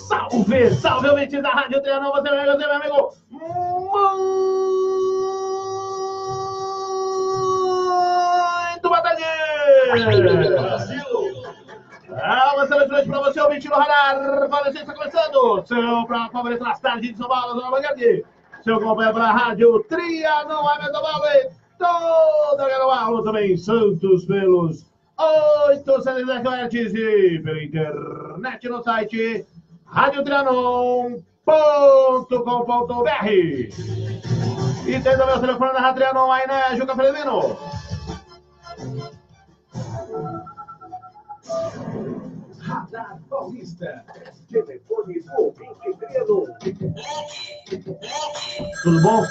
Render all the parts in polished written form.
Salve, salve, ouvintes da Rádio Trianon, você, meu amigo. Muito boa tarde! Uma excelente noite para você, ouvinte do Radar. Você está começando. Seu para favorito nas tardes de São Paulo, Zona Mangueira. Seu companheiro para a Rádio Trianon, Emerson Balde. Toda a Garoalo também, Santos pelos 800 kHz e pela internet no site radiotrianon.com.br. E tem também o telefone da Rádio Trianon aí, né, Juca Felizmino? Radar Paulista. Telefone ouvinte Trianon. Tudo bom?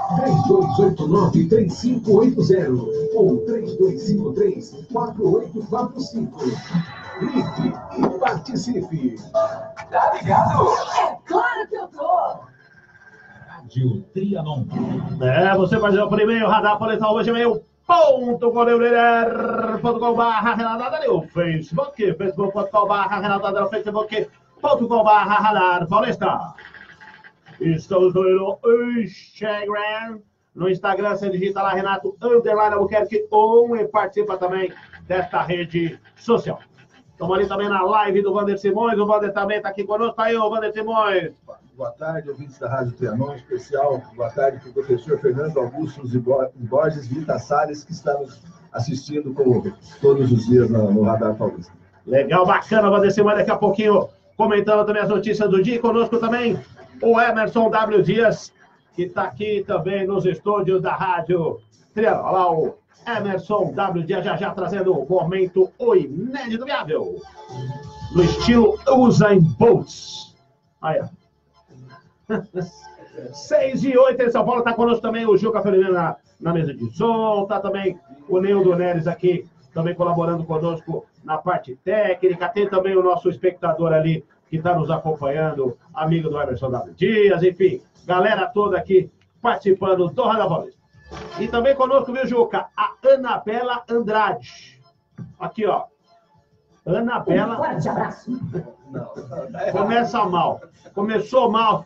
3289-3580 ou 3253-4845. Ligue e participe. Tá ligado? É claro que eu tô! Rádio Trianon. Você pode ir por e-mail, radarpaulista.gmail.com.br, Facebook, facebook.com.br, facebook.com.br, Paulista. Estamos no Instagram. No Instagram, você digita lá Renato _ Albuquerque e participa também desta rede social. Estamos ali também na live do Wander Simões. O Wander também está aqui conosco. Aí, ô Wander Simões. Boa tarde, ouvintes da Rádio Trianon, especial. Boa tarde para o professor Fernando Augusto Borges Vita Salles, que está nos assistindo todos os dias no Radar Paulista. Legal, bacana, Wander Simões. Daqui a pouquinho comentando também as notícias do dia. E conosco também o Emerson W. Dias, que está aqui também nos estúdios da Rádio Trianon. Olha lá o Emerson W. Dias já trazendo o momento inédito viável. No estilo Usain Bolt. Aí, ó. 6 e 8 em São Paulo. Está conosco também o Juca Felizmino na mesa de som. Está também o Nildo Neres aqui, também colaborando conosco na parte técnica. Tem também o nosso espectador ali, que está nos acompanhando, amigo do Emerson W. Dias, enfim, galera toda aqui participando do Radar Paulista. E também conosco, viu, Juca? A Anabela Andrade. Aqui, ó. Anabela. Um forte abraço. Começa mal. Começou mal.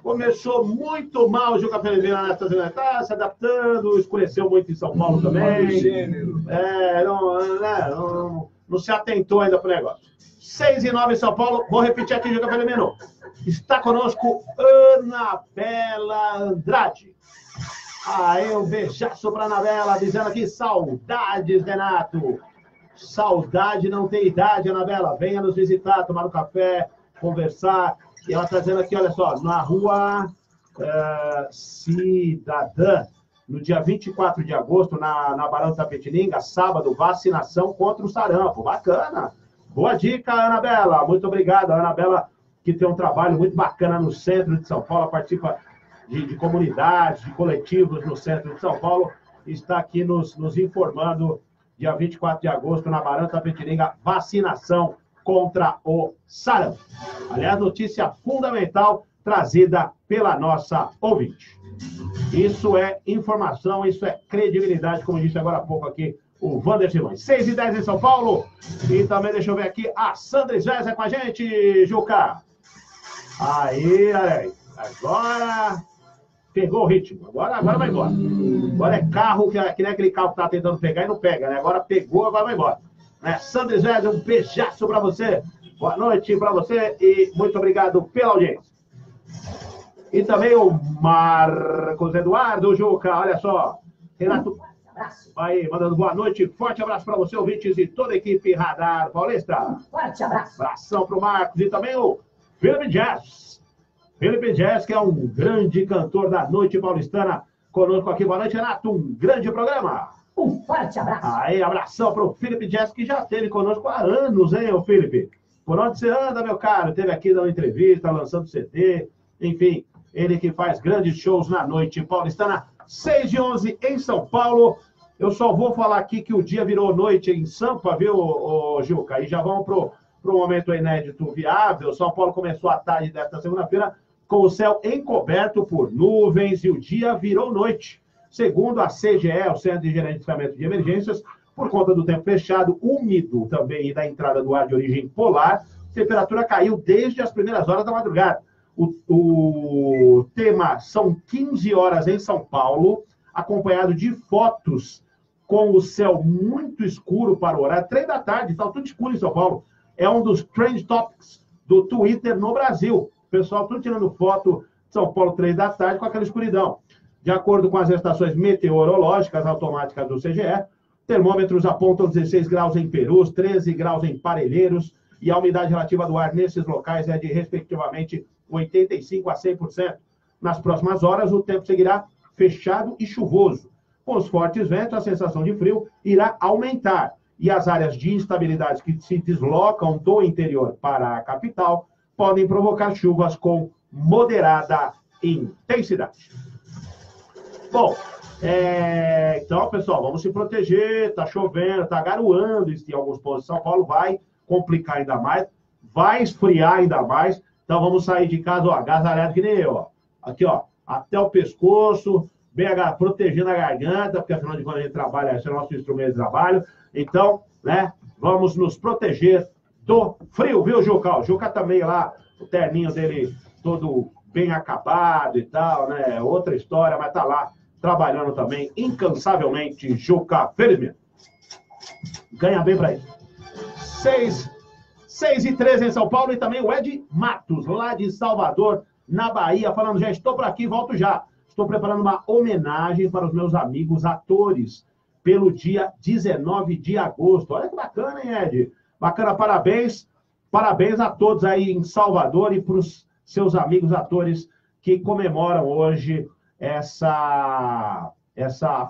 Começou muito mal o Juca Felizmino nessa semana. Está se adaptando, escureceu muito em São Paulo também. Não se atentou ainda para o negócio. 6 e 9 em São Paulo. Vou repetir aqui, Juca Felizmino. Está conosco Anabela Andrade. Aí, um beijaço para Anabela, dizendo aqui, saudades, Renato. Saudade não tem idade, Anabela. Venha nos visitar, tomar um café, conversar. E ela está dizendo aqui, olha só, na rua Cidadã, no dia 24 de agosto, na Barão de Tapetininga, sábado, vacinação contra o sarampo. Bacana. Boa dica, Anabela. Muito obrigado. A Anabela, que tem um trabalho muito bacana no centro de São Paulo, participa de comunidades, de coletivos no centro de São Paulo, está aqui nos informando, dia 24 de agosto, na Barão de Tapetininga, vacinação contra o sarampo. Aliás, notícia fundamental trazida pela nossa ouvinte. Isso é informação, isso é credibilidade, como disse agora há pouco aqui o Wander Simões. 6 e 10 em São Paulo. E também, deixa eu ver aqui, a Sandra Jéssica com a gente, Juca. Aí, olha aí. Agora pegou o ritmo. Agora vai embora. Agora é carro, que nem aquele carro que tá tentando pegar e não pega, né? Agora pegou, agora vai embora. Sandra Jéssica, um beijaço para você. Boa noite para você e muito obrigado pela audiência. E também o Marcos Eduardo, Juca, olha só. Renato, aí, mandando boa noite. Forte abraço para você, ouvintes, e toda a equipe Radar Paulista. Forte abraço. Abração para o Marcos e também o Felipe Jazz. Felipe Jazz, que é um grande cantor da noite paulistana, conosco aqui. Boa noite, Renato. Um grande programa. Um forte abraço. Aí, abração para o Felipe Jazz, que já esteve conosco há anos, hein, ô Felipe? Por onde você anda, meu caro? Esteve aqui dando entrevista, lançando CD, enfim, ele que faz grandes shows na noite paulistana. 6 e 11 em São Paulo. Eu só vou falar aqui que o dia virou noite em Sampa, viu, Gilca? E já vamos pro momento inédito viável. São Paulo começou a tarde desta segunda-feira com o céu encoberto por nuvens e o dia virou noite. Segundo a CGE, o Centro de Gerenciamento de Emergências, por conta do tempo fechado, úmido também e da entrada do ar de origem polar, a temperatura caiu desde as primeiras horas da madrugada. O tema são 15 horas em São Paulo, acompanhado de fotos com o céu muito escuro para o horário. 3 da tarde, está tudo escuro em São Paulo. É um dos trend topics do Twitter no Brasil. O pessoal tudo tirando foto de São Paulo 3 da tarde com aquela escuridão. De acordo com as estações meteorológicas automáticas do CGE, termômetros apontam 16 graus em Perus, 13 graus em Parelheiros, e a umidade relativa do ar nesses locais é de, respectivamente, 85% a 100%. Nas próximas horas, o tempo seguirá fechado e chuvoso. Com os fortes ventos, a sensação de frio irá aumentar. E as áreas de instabilidade que se deslocam do interior para a capital podem provocar chuvas com moderada intensidade. Bom, então, pessoal, vamos se proteger. Tá chovendo, tá garoando em alguns pontos de São Paulo. Vai complicar ainda mais, vai esfriar ainda mais. Então, vamos sair de casa, ó, agasalhado que nem eu, ó. Aqui, ó, até o pescoço, bem protegendo a garganta, porque afinal de contas a gente trabalha, esse é o nosso instrumento de trabalho. Então, né, vamos nos proteger do frio, viu, Juca? O Juca também lá, o terninho dele todo bem acabado e tal, né? Outra história, mas tá lá trabalhando também incansavelmente, Juca Firme. Ganha bem pra isso. 6h13 em São Paulo, e também o Ed Matos, lá de Salvador, na Bahia, falando: já estou por aqui, volto já. Estou preparando uma homenagem para os meus amigos atores pelo dia 19 de agosto. Olha que bacana, hein, Ed? Bacana, parabéns. Parabéns a todos aí em Salvador e para os seus amigos atores que comemoram hoje essa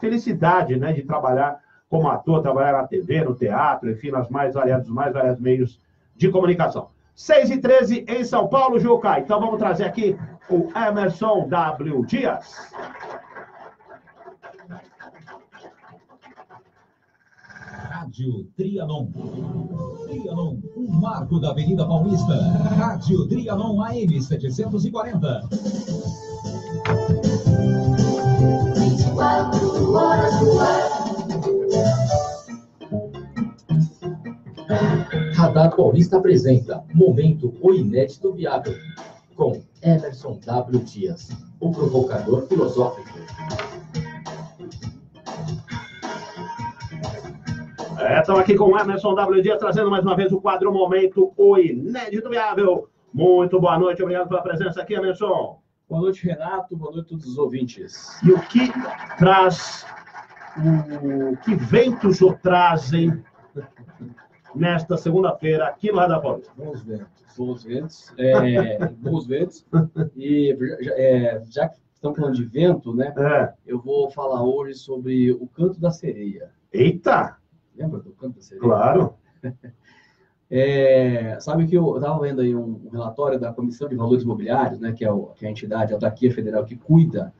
felicidade, né, de trabalhar como ator, trabalhar na TV, no teatro, enfim, nos mais variados meios de comunicação. 6h13 em São Paulo, Juca. Então vamos trazer aqui o Emerson W. Dias. Rádio Trianon. Trianon, o marco da Avenida Paulista. Rádio Trianon AM 740. 24 horas no ar. Radar Paulista apresenta Momento O Inédito Viável, com Emerson W. Dias, o provocador filosófico. Estamos aqui com o Emerson W. Dias, trazendo mais uma vez o quadro Momento O Inédito Viável. Muito boa noite, obrigado pela presença aqui, Emerson. Boa noite, Renato. Boa noite a todos os ouvintes. E o que traz, que ventos o trazem nesta segunda-feira aqui no Radar Paulista? Bons ventos. Bons ventos. Bons ventos. E já que estamos falando de vento, né? Eu vou falar hoje sobre o canto da sereia. Eita! Lembra do canto da sereia? Claro. Sabe que eu estava vendo aí um relatório da Comissão de Valores Imobiliários, né, que é a entidade, a autarquia federal que cuida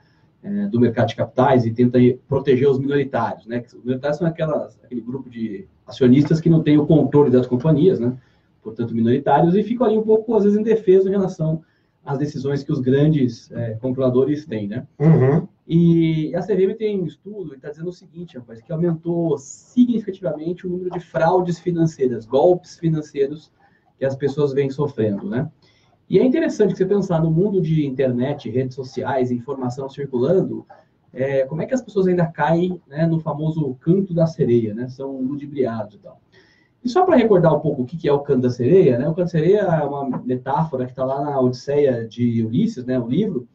do mercado de capitais e tenta proteger os minoritários, né? Os minoritários são aquele grupo de acionistas que não tem o controle das companhias, né? Portanto, minoritários, e ficam ali um pouco, às vezes, em defesa em relação às decisões que os grandes controladores têm, né? Uhum. E a CVM tem um estudo e está dizendo o seguinte, rapaz, que aumentou significativamente o número de fraudes financeiras, golpes financeiros que as pessoas vêm sofrendo, né? E é interessante que você pensar no mundo de internet, redes sociais, informação circulando, como é que as pessoas ainda caem, né, no famoso canto da sereia, né? São ludibriados e tal. E só para recordar um pouco o que é o canto da sereia, né? O canto da sereia é uma metáfora que está lá na Odisseia de Ulisses, né? O livro,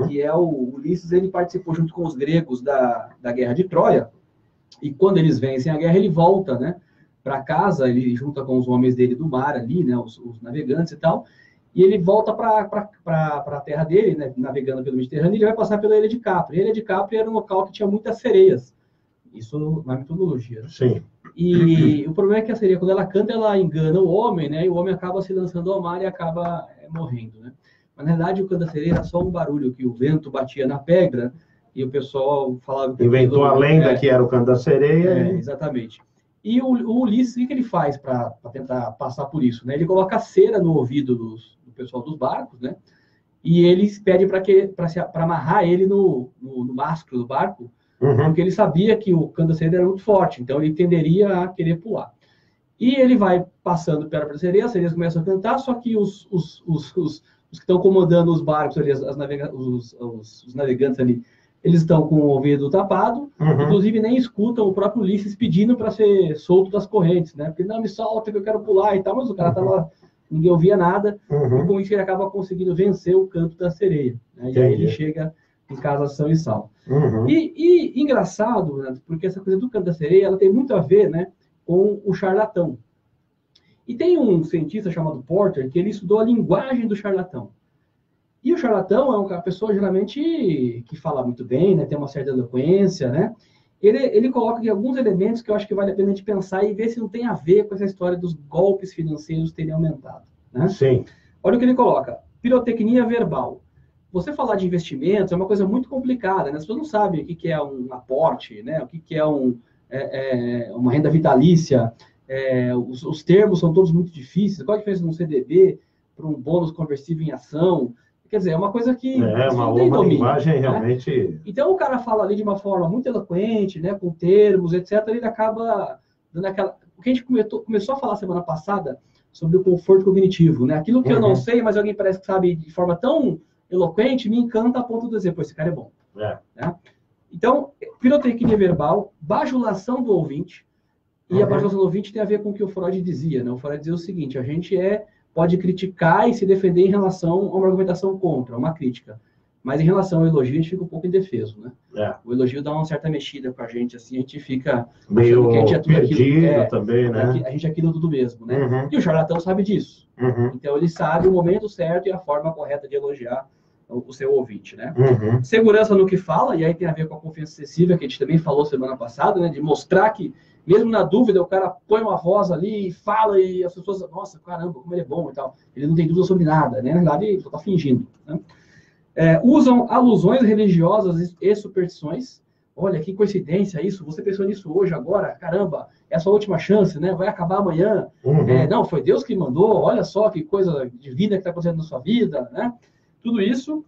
que é o Ulisses, ele participou junto com os gregos da Guerra de Troia, e quando eles vencem a guerra, ele volta, né, para casa, ele junta com os homens dele do mar ali, né, os navegantes e tal, e ele volta para a terra dele, né, navegando pelo Mediterrâneo, e ele vai passar pela Ilha de Capri. A Ilha de Capri era um local que tinha muitas sereias, isso na mitologia, né? Sim. E o problema é que a sereia, quando ela canta, ela engana o homem, né? E o homem acaba se lançando ao mar e acaba morrendo, né? Mas, na verdade, o canto da sereia era só um barulho, que o vento batia na pedra e o pessoal falava... que inventou a lenda que era o canto da sereia. Exatamente. E o Ulisses, o que ele faz para tentar passar por isso, né? Ele coloca cera no ouvido do pessoal dos barcos, né? E eles pedem para amarrar ele no mastro do barco, porque ele sabia que o canto da sereia era muito forte, então ele tenderia a querer pular. E ele vai passando perto da sereia, as sereias começam a cantar, só que os que estão comandando os barcos ali, os navegantes ali, eles estão com o ouvido tapado, inclusive nem escutam o próprio Ulisses pedindo para ser solto das correntes, né? Porque não, me solta que eu quero pular e tal, mas o cara tava, ninguém ouvia nada, e com isso ele acaba conseguindo vencer o canto da sereia, né? E aí ele chega em casa são e salvo. E engraçado, né? Porque essa coisa do canto da sereia, ela tem muito a ver, né, com o charlatão. E tem um cientista chamado Porter que ele estudou a linguagem do charlatão. E o charlatão é uma pessoa geralmente que fala muito bem, né, tem uma certa eloquência, né? Ele coloca aqui alguns elementos que eu acho que vale a pena a gente pensar e ver se não tem a ver com essa história dos golpes financeiros terem aumentado, né? Sim. Olha o que ele coloca: pirotecnia verbal. Você falar de investimentos é uma coisa muito complicada, né? As pessoas não sabem o que é um aporte, né? O que é uma renda vitalícia. Os termos são todos muito difíceis. Qual a diferença de um CDB para um bônus conversível em ação? Quer dizer, é uma coisa que não tem domínio, linguagem, né? Realmente... Então, o cara fala ali de uma forma muito eloquente, né? Com termos, etc. Ele acaba dando aquela... O que a gente começou a falar semana passada sobre o conforto cognitivo, né? Aquilo que eu não sei, mas alguém parece que sabe de forma tão eloquente, me encanta a ponto de dizer, pô, esse cara é bom. Né? Então, pirotecnia verbal, bajulação do ouvinte, e a bajulação do ouvinte tem a ver com o que o Freud dizia, né? O Freud dizia o seguinte: a gente pode criticar e se defender em relação a uma argumentação contra, uma crítica. Mas em relação ao elogio, a gente fica um pouco indefeso, né? O elogio dá uma certa mexida com a gente, assim, a gente fica... meio que a gente é tudo perdido também, né? A gente é aquilo tudo mesmo, né? E o charlatão sabe disso. Então, ele sabe o momento certo e a forma correta de elogiar o seu ouvinte, né? Segurança no que fala, e aí tem a ver com a confiança excessiva, que a gente também falou semana passada, né? De mostrar que, mesmo na dúvida, o cara põe uma voz ali e fala, e as pessoas, nossa, caramba, como ele é bom e tal. Ele não tem dúvida sobre nada, né? Na verdade, ele só está fingindo, né? Usam alusões religiosas e superstições. Olha, que coincidência isso, você pensou nisso hoje, agora, caramba, é a sua última chance, né? Vai acabar amanhã. Não, foi Deus que mandou, olha só que coisa divina que está acontecendo na sua vida, né? Tudo isso.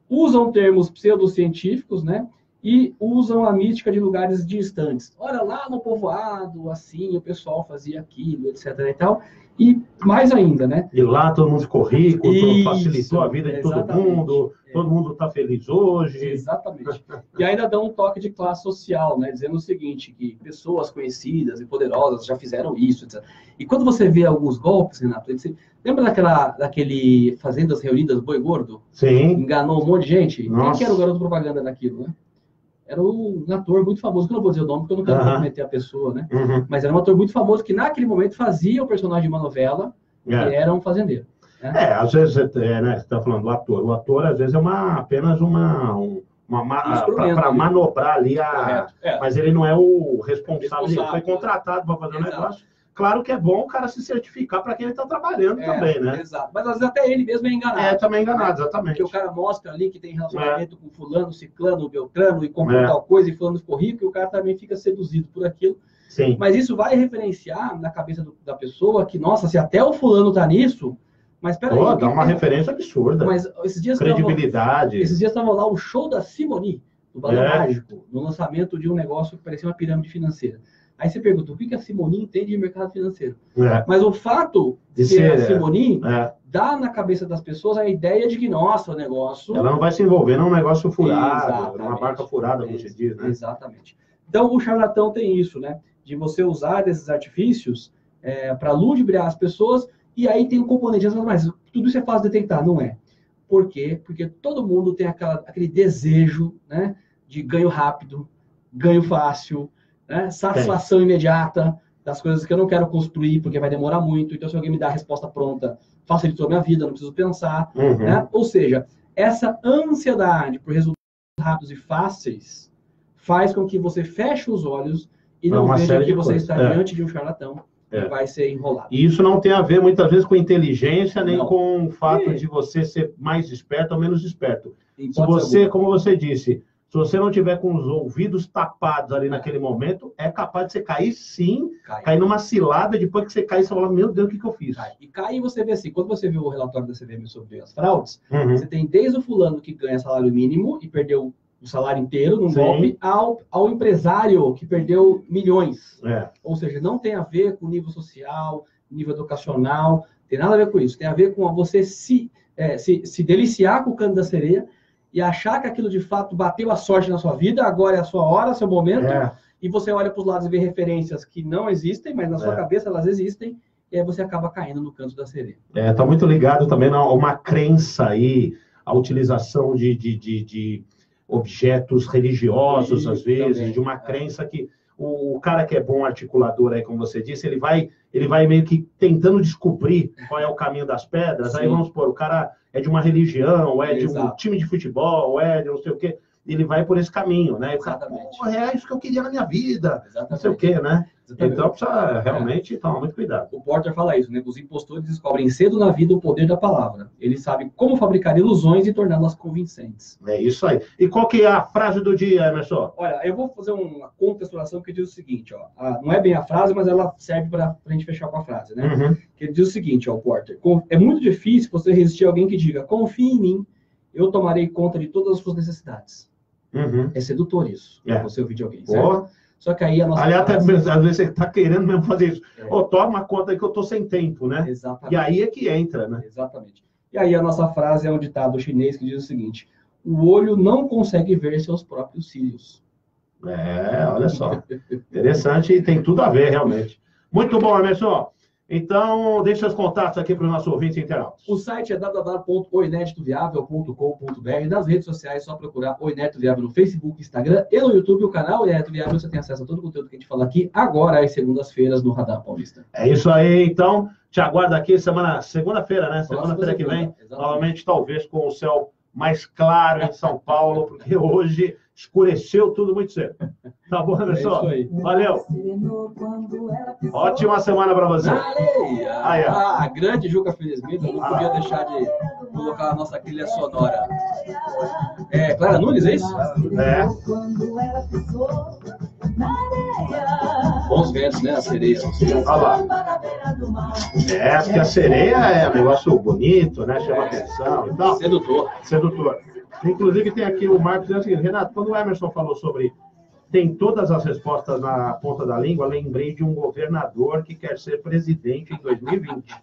Usam termos pseudocientíficos, né? E usam a mística de lugares distantes. Olha, lá no povoado, assim, o pessoal fazia aquilo, etc. e tal. E mais ainda, né? E lá todo mundo ficou rico, facilitou a vida de todo mundo está feliz hoje. Exatamente. E ainda dão um toque de classe social, né? Dizendo o seguinte, que pessoas conhecidas e poderosas já fizeram isso, etc. E quando você vê alguns golpes, Renato, lembra daquele Fazendas Reunidas Boi Gordo? Sim. Enganou um monte de gente? Nossa. Quem que era o garoto propaganda daquilo, né? Era um ator muito famoso, que eu não vou dizer o nome, porque eu não quero comprometer a pessoa, né? Mas era um ator muito famoso que, naquele momento, fazia o personagem de uma novela, que era um fazendeiro. Né? Às vezes, né, você está falando do ator. O ator, às vezes, é apenas para manobrar ali mas ele não é o responsável. Ele foi contratado para fazer um negócio. Claro que é bom o cara se certificar para quem ele está trabalhando também, né? Exato. Mas às vezes até ele mesmo é enganado. Também enganado, exatamente. Porque o cara mostra ali que tem relacionamento com fulano, ciclano, beltrano, e comprou tal coisa, e fulano ficou rico, e o cara também fica seduzido por aquilo. Sim. Mas isso vai referenciar na cabeça da pessoa que, nossa, se até o fulano tá nisso, mas peraí... dá uma referência absurda. Mas esses dias credibilidade. Esses dias estava lá o show da Simone, do Balão Mágico, no lançamento de um negócio que parecia uma pirâmide financeira. Aí você pergunta, o que a Simone entende de mercado financeiro? Mas o fato de ser a Simone dá na cabeça das pessoas a ideia de que, nossa, o negócio... Ela não vai se envolver num negócio furado, numa barca furada, como se diz, né? Exatamente. Então, o charlatão tem isso, né? De você usar esses artifícios para ludibriar as pessoas, e aí tem um componente, mas tudo isso é fácil de detectar, não é? Por quê? Porque todo mundo tem aquele desejo, né, de ganho rápido, ganho fácil, né, satisfação imediata das coisas que eu não quero construir porque vai demorar muito. Então, se alguém me dá a resposta pronta, facilitou a minha vida, não preciso pensar. Né? Ou seja, essa ansiedade por resultados rápidos e fáceis faz com que você feche os olhos e não veja que você está diante de um charlatão que vai ser enrolado. E isso não tem a ver, muitas vezes, com inteligência, nem com o fato de você ser mais esperto ou menos esperto. Se você, como você disse... Se você não tiver com os ouvidos tapados ali naquele momento, é capaz de você cair sim, cair numa cilada, depois que você cair, você fala, meu Deus, o que eu fiz? E cai e você vê assim, quando você vê o relatório da CVM sobre as fraudes, você tem desde o fulano que ganha salário mínimo e perdeu o salário inteiro num Sim. golpe ao empresário que perdeu milhões. É. Ou seja, não tem a ver com nível social, nível educacional, tem nada a ver com isso. Tem a ver com você se deliciar com o canto da sereia e achar que aquilo de fato bateu a sorte na sua vida, agora é a sua hora, seu momento, e você olha para os lados e vê referências que não existem, mas na sua cabeça elas existem, e aí você acaba caindo no canto da sereia. Tá muito ligado também a uma crença aí, a utilização de objetos religiosos, às vezes, também. de uma crença que o cara que é bom articulador aí, como você disse, ele vai meio que tentando descobrir qual é o caminho das pedras. Sim. Aí vamos supor, o cara é de uma religião, ou é de um time de futebol, ou é de não sei o quê, ele vai por esse caminho, né? Exatamente. O cara, é isso que eu queria na minha vida, Exatamente. não sei o quê, né? Exatamente. Então precisa realmente tomar muito cuidado. O Porter fala isso, né? Os impostores descobrem cedo na vida o poder da palavra. Eles sabem como fabricar ilusões e torná-las convincentes. É isso aí. E qual que é a frase do dia, Emerson? Olha, eu vou fazer uma contextualização que diz o seguinte, ó. Não é bem a frase, mas ela serve para a gente fechar com a frase, né? Uhum. Que ele diz o seguinte, ó, Porter. É muito difícil você resistir a alguém que diga, confie em mim, eu tomarei conta de todas as suas necessidades. Uhum. É sedutor isso, você ouvir de alguém, Pô. certo? Só que aí a nossa Aliás, frase... às vezes você está querendo mesmo fazer isso. Toma conta aí que eu estou sem tempo, né? Exatamente. E aí é que entra, né? Exatamente. E aí a nossa frase é um ditado chinês que diz o seguinte, o olho não consegue ver seus próprios cílios. Olha só. Interessante e tem tudo a ver, realmente. Muito bom, Emerson. Então, deixe seus contatos aqui para os nossos ouvintes internautas. O site é www.oineditoviável.com.br. Nas redes sociais, é só procurar O Inédito Viável no Facebook, Instagram e no YouTube. O canal Inédito Viável, você tem acesso a todo o conteúdo que a gente fala aqui agora, às segundas-feiras, no Radar Paulista. É isso aí, então. Te aguardo aqui segunda-feira, né? Segunda-feira que vem. Novamente, talvez com o céu mais claro em São Paulo, porque hoje escureceu tudo muito cedo. Tá bom, pessoal? Valeu. Ótima semana para você. Aí, a grande Juca Felizmito, eu não podia deixar de colocar a nossa trilha sonora. Clara Nunes, é isso? Bons ventos, né? A sereia. Olha lá. Porque a sereia é um negócio bonito, né? Chama atenção e tal. Sedutor. Inclusive, tem aqui o Marcos dizendo o seguinte, Renato, quando o Emerson falou sobre tem todas as respostas na ponta da língua, lembrei de um governador que quer ser presidente em 2020.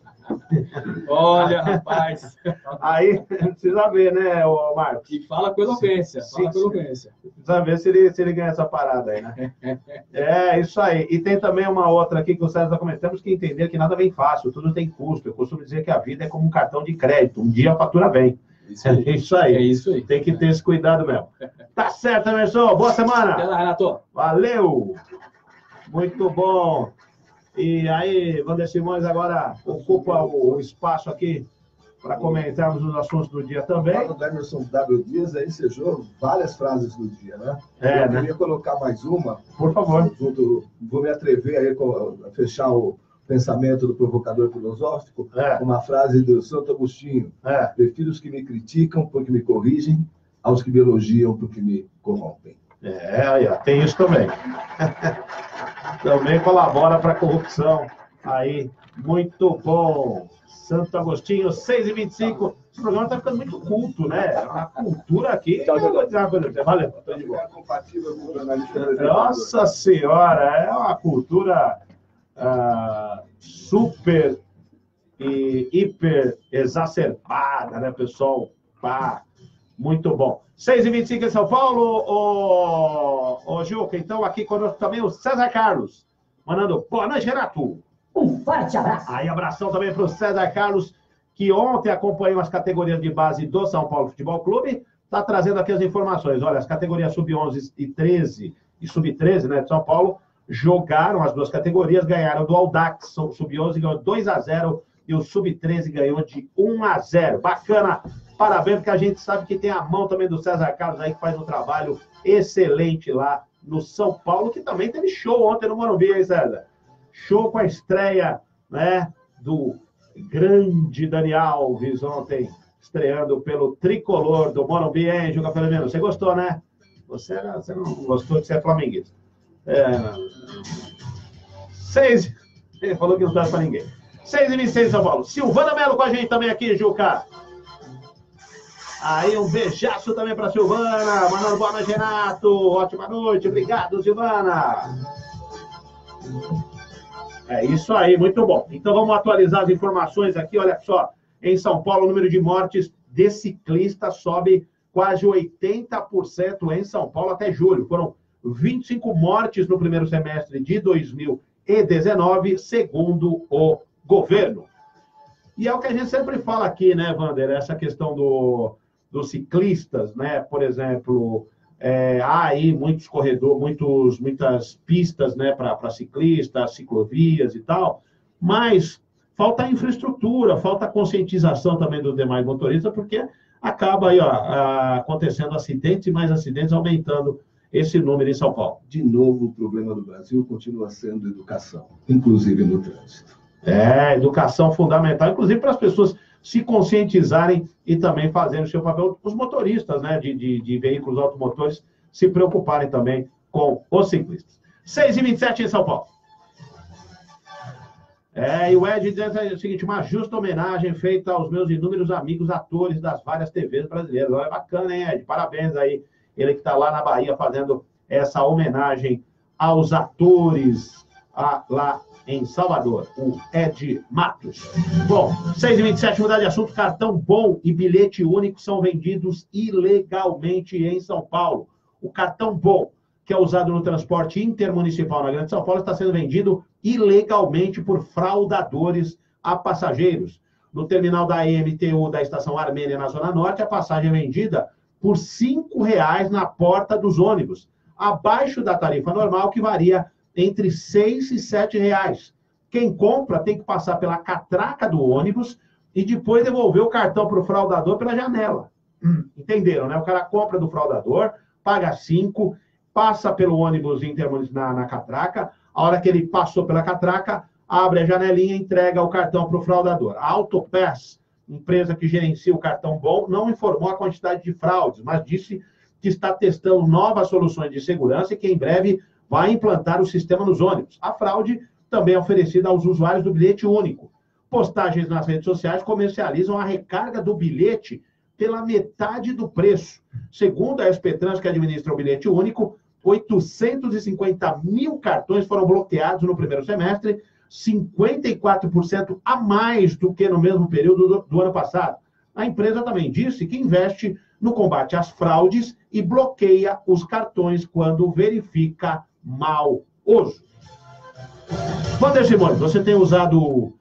Olha, rapaz. Aí, precisa ver, né, Marcos? E fala com eloquência. Precisa ver se ele ganha essa parada aí, né? Isso aí. E tem também uma outra aqui que o César comentou. Temos que entender que nada vem fácil, tudo tem custo. Eu costumo dizer que a vida é como um cartão de crédito. Um dia a fatura vem. É isso aí. Tem que ter esse cuidado mesmo. Tá certo, Emerson. Boa semana. Até lá, Renato. Valeu. Muito bom. E aí, Wander Simões agora ocupa o espaço aqui para comentarmos os assuntos do dia também. O Emerson W. Dias aí ensejou várias frases do dia, né? Eu queria colocar mais uma. Por favor. Vou me atrever aí a fechar o pensamento do provocador filosófico, uma frase do Santo Agostinho. Prefiro os que me criticam porque me corrigem, aos que me elogiam porque me corrompem. Tem isso também. Também colabora para a corrupção. Aí, muito bom. Santo Agostinho, 6h25. Esse programa está ficando muito culto, né? A cultura aqui. Valeu. Nossa Senhora, é uma cultura super e hiper exacerbada, né, pessoal? Muito bom. 6h25 em São Paulo, ô Juca. Então, aqui conosco também o César Carlos, mandando boa noite, Renato. Um forte abraço. Aí, abração também para o César Carlos, que ontem acompanhou as categorias de base do São Paulo Futebol Clube. Está trazendo aqui as informações. Olha, as categorias sub-11 e 13 e sub-13, né, de São Paulo, jogaram as duas categorias, ganharam do Audax. O sub-11 ganhou 2-0 e o sub-13 ganhou de 1-0. Bacana. Parabéns, porque a gente sabe que tem a mão também do César Carlos aí, que faz um trabalho excelente lá no São Paulo, que também teve show ontem no Morumbi, hein, César? Show com a estreia, né, do grande Dani Alves ontem, estreando pelo tricolor do Morumbi, hein, Juca Felimeno? Você gostou, né? Você não gostou de ser flamenguista. 6. Ele falou que não dá para ninguém. 6h26 São Paulo. Silvana Melo com a gente também aqui, Juca. Aí um beijaço também para Silvana, mandando boa noite, Renato. Ótima noite, obrigado, Silvana. É isso aí, muito bom. Então vamos atualizar as informações aqui, olha só. Em São Paulo, o número de mortes de ciclistas sobe quase 80% em São Paulo até julho. Foram 25 mortes no primeiro semestre de 2019, segundo o governo. E é o que a gente sempre fala aqui, né, Wander? Essa questão dos ciclistas, né? Por exemplo, há aí muitos corredores, muitas pistas, né, para ciclistas, ciclovias e tal, mas falta infraestrutura, falta conscientização também dos demais motoristas, porque acaba aí, acontecendo acidentes e mais acidentes, aumentando esse número em São Paulo. De novo, o problema do Brasil continua sendo educação, inclusive no trânsito. Educação fundamental, inclusive para as pessoas se conscientizarem e também fazerem o seu papel, os motoristas, né, de veículos automotores, se preocuparem também com os ciclistas. 6h27 em São Paulo. E o Ed diz o seguinte, uma justa homenagem feita aos meus inúmeros amigos atores das várias TVs brasileiras. Olha, bacana, hein, Ed? Parabéns aí. Ele que está lá na Bahia fazendo essa homenagem aos atores lá em Salvador, o Ed Matos. Bom, 6h27, mudar de assunto, cartão bom e bilhete único são vendidos ilegalmente em São Paulo. O cartão bom, que é usado no transporte intermunicipal na Grande São Paulo, está sendo vendido ilegalmente por fraudadores a passageiros. No terminal da EMTU da Estação Armênia, na Zona Norte, a passagem é vendida por R$ 5,00 na porta dos ônibus, abaixo da tarifa normal, que varia entre R$ 6 e R$ 7,00. Quem compra tem que passar pela catraca do ônibus e depois devolver o cartão para o fraudador pela janela. Entenderam, né? O cara compra do fraudador, paga 5, passa pelo ônibus na catraca, a hora que ele passou pela catraca, abre a janelinha e entrega o cartão para o fraudador. A Autopass, empresa que gerencia o cartão bom, não informou a quantidade de fraudes, mas disse que está testando novas soluções de segurança e que em breve vai implantar o sistema nos ônibus. A fraude também é oferecida aos usuários do bilhete único. Postagens nas redes sociais comercializam a recarga do bilhete pela metade do preço. Segundo a SP Trans, que administra o bilhete único, 850 mil cartões foram bloqueados no primeiro semestre, 54% a mais do que no mesmo período do ano passado. A empresa também disse que investe no combate às fraudes e bloqueia os cartões quando verifica mau uso. Wander Simões, você tem usado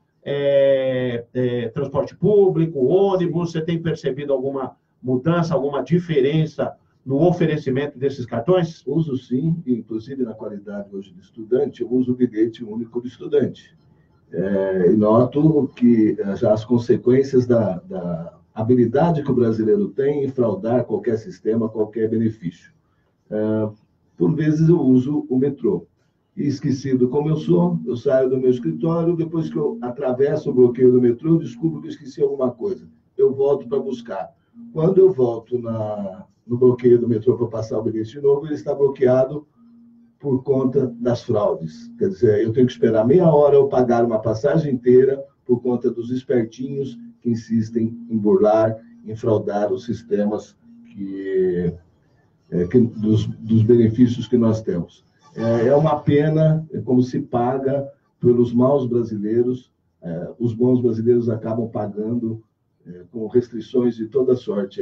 transporte público, ônibus, você tem percebido alguma mudança, alguma diferença no oferecimento desses cartões? Uso sim, inclusive na qualidade hoje de estudante, eu uso o bilhete único do estudante. E noto que já as consequências da habilidade que o brasileiro tem em fraudar qualquer sistema, qualquer benefício. Por vezes eu uso o metrô. E esquecido como eu sou, eu saio do meu escritório, depois que eu atravesso o bloqueio do metrô, eu descubro que eu esqueci alguma coisa. Eu volto para buscar. Quando eu volto no bloqueio do metrô para passar o bilhete de novo, ele está bloqueado por conta das fraudes. Quer dizer, eu tenho que esperar meia hora ou pagar uma passagem inteira por conta dos espertinhos que insistem em burlar, em fraudar os sistemas dos benefícios que nós temos. É uma pena, como se paga pelos maus brasileiros, os bons brasileiros acabam pagando com restrições de toda sorte.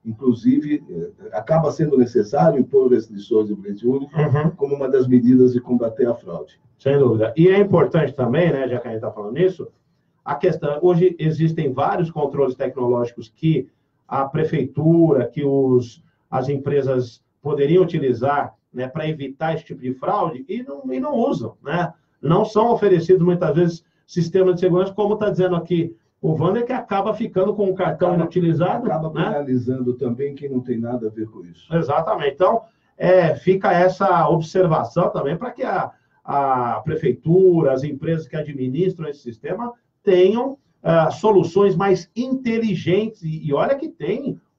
Inclusive, acaba sendo necessário impor restrições de bilhete único como uma das medidas de combater a fraude. Sem dúvida. E é importante também, né, já que a gente está falando nisso, a questão, hoje existem vários controles tecnológicos que a prefeitura, que as empresas poderiam utilizar, né, para evitar esse tipo de fraude e não usam, né? Não são oferecidos muitas vezes sistemas de segurança, como está dizendo aqui o Wander, que acaba ficando com o cartão inutilizado. Acaba penalizando também quem não tem nada a ver com isso. Exatamente. Então, fica essa observação também para que a prefeitura, as empresas que administram esse sistema tenham soluções mais inteligentes. E olha que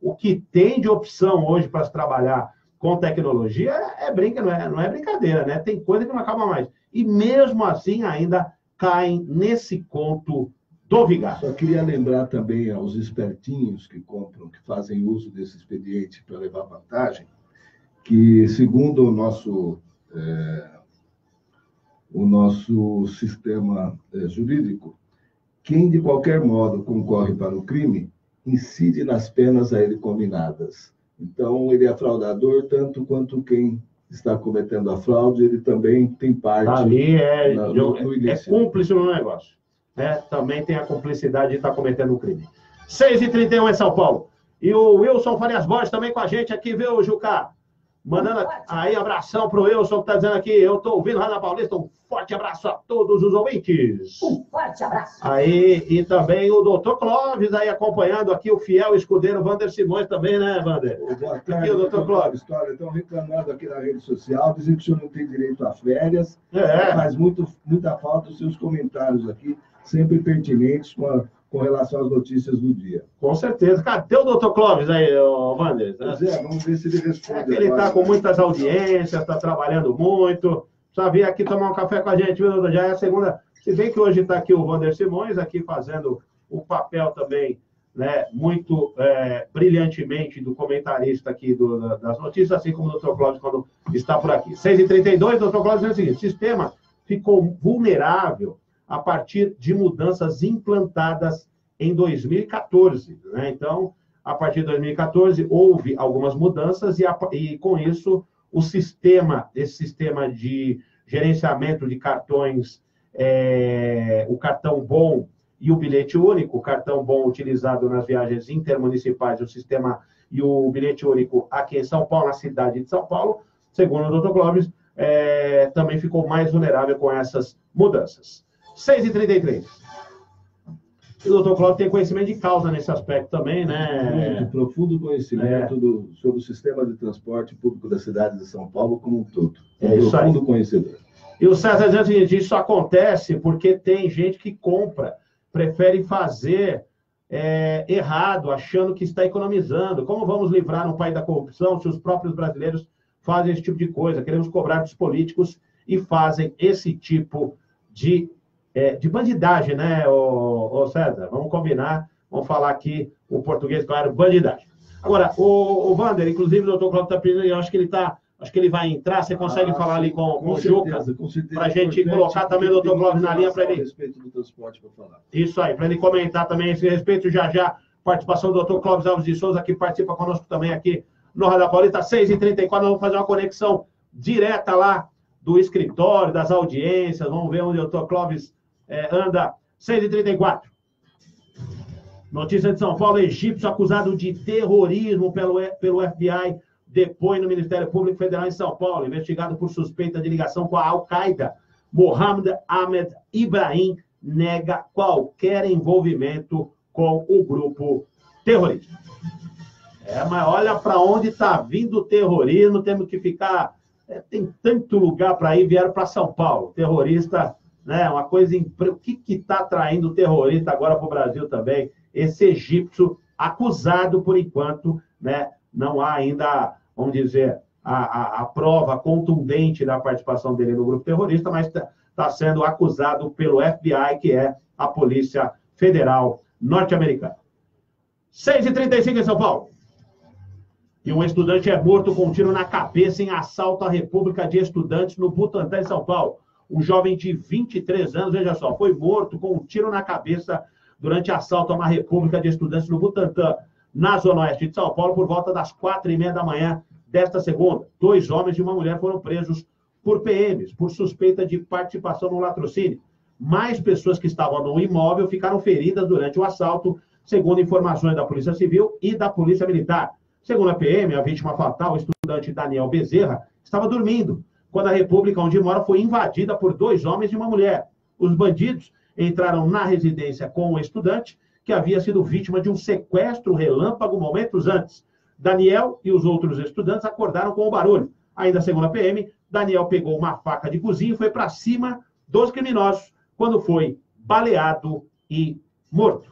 o que tem de opção hoje para se trabalhar com tecnologia não é brincadeira, né? Tem coisa que não acaba mais. E mesmo assim ainda caem nesse conto do Vigário. Só queria lembrar também aos espertinhos que compram, que fazem uso desse expediente para levar vantagem, que, segundo o nosso sistema jurídico, quem de qualquer modo concorre para o crime incide nas penas a ele combinadas. Então, ele é fraudador tanto quanto quem está cometendo a fraude, ele também tem parte ali no ilícito. É cúmplice no negócio. Também tem a cumplicidade de estar cometendo o crime. 6h31 em São Paulo. E o Wilson Farias Borges também com a gente aqui, viu, Juca? Mandando aí abração pro Wilson, que está dizendo aqui, eu estou ouvindo Rádio Paulista, um forte abraço a todos os ouvintes. Um forte abraço. Aí, e também o doutor Clóvis aí acompanhando aqui, o fiel escudeiro Wander Simões também, né, Wander? Boa tarde, aqui, o doutor Clóvis. Estão reclamando aqui na rede social, dizem que o senhor não tem direito a férias, faz muita falta os seus comentários aqui, sempre pertinentes com relação às notícias do dia. Com certeza. Cadê o doutor Clóvis aí, Wander? Pois vamos ver se ele responde. Ele está com muitas audiências, está trabalhando muito. Precisa vir aqui tomar um café com a gente, viu, doutor? Já é a segunda. Se bem que hoje está aqui o Wander Simões, aqui fazendo o papel também, né, muito brilhantemente do comentarista aqui das notícias, assim como o doutor Clóvis quando está por aqui. 6h32, doutor Clóvis diz o seguinte: o sistema ficou vulnerável a partir de mudanças implantadas em 2014. Né? Então, a partir de 2014, houve algumas mudanças e com isso, esse sistema de gerenciamento de cartões, o cartão bom e o bilhete único, o cartão bom utilizado nas viagens intermunicipais, o sistema e o bilhete único aqui em São Paulo, na cidade de São Paulo, segundo o Dr. Clóvis, também ficou mais vulnerável com essas mudanças. 6h33. E o doutor Cláudio tem conhecimento de causa nesse aspecto também, né? Muito profundo conhecimento sobre o sistema de transporte público da cidade de São Paulo como um todo. Profundo conhecedor. E o César diz o seguinte: isso acontece porque tem gente que compra, prefere fazer errado, achando que está economizando. Como vamos livrar um país da corrupção se os próprios brasileiros fazem esse tipo de coisa? Queremos cobrar dos políticos e fazem esse tipo de bandidagem, né, ô César? Vamos combinar, vamos falar aqui o português, claro, bandidagem. Agora, o Wander, inclusive o doutor Cláudio está pedindo, eu acho que ele vai entrar, você consegue falar ali com o Juca, para a gente colocar também o doutor Cláudio na linha para ele... A respeito do transporte, para falar. Isso aí, para ele comentar também esse respeito, já, participação do doutor Clóvis Alves de Souza, que participa conosco também aqui no Rádio Paulista, 6h34, nós vamos fazer uma conexão direta lá do escritório, das audiências, vamos ver onde o doutor Clóvis anda. 6h34. Notícia de São Paulo: egípcio acusado de terrorismo pelo FBI depõe no Ministério Público Federal em São Paulo, investigado por suspeita de ligação com a Al-Qaeda. Mohamed Ahmed Ibrahim nega qualquer envolvimento com o grupo terrorista. Mas olha para onde está vindo o terrorismo, temos que ficar... tem tanto lugar para ir, vieram para São Paulo. Terrorista, né, uma coisa... O que está atraindo o terrorista agora para o Brasil também? Esse egípcio acusado, por enquanto, né, não há ainda, vamos dizer, a prova contundente da participação dele no grupo terrorista, mas está sendo acusado pelo FBI, que é a Polícia Federal Norte-Americana. 6h35 em São Paulo. E um estudante é morto com um tiro na cabeça em assalto à República de Estudantes no Butantã, em São Paulo. Um jovem de 23 anos, veja só, foi morto com um tiro na cabeça durante assalto a uma República de Estudantes no Butantã, na Zona Oeste de São Paulo, por volta das 4h30 da manhã desta segunda. 2 homens e uma mulher foram presos por PMs, por suspeita de participação no latrocínio. Mais pessoas que estavam no imóvel ficaram feridas durante o assalto, segundo informações da Polícia Civil e da Polícia Militar. Segundo a PM, a vítima fatal, o estudante Daniel Bezerra, estava dormindo quando a República onde mora foi invadida por 2 homens e uma mulher. Os bandidos entraram na residência com o estudante, que havia sido vítima de um sequestro relâmpago momentos antes. Daniel e os outros estudantes acordaram com o barulho. Ainda segundo a PM, Daniel pegou uma faca de cozinha e foi para cima dos criminosos, quando foi baleado e morto.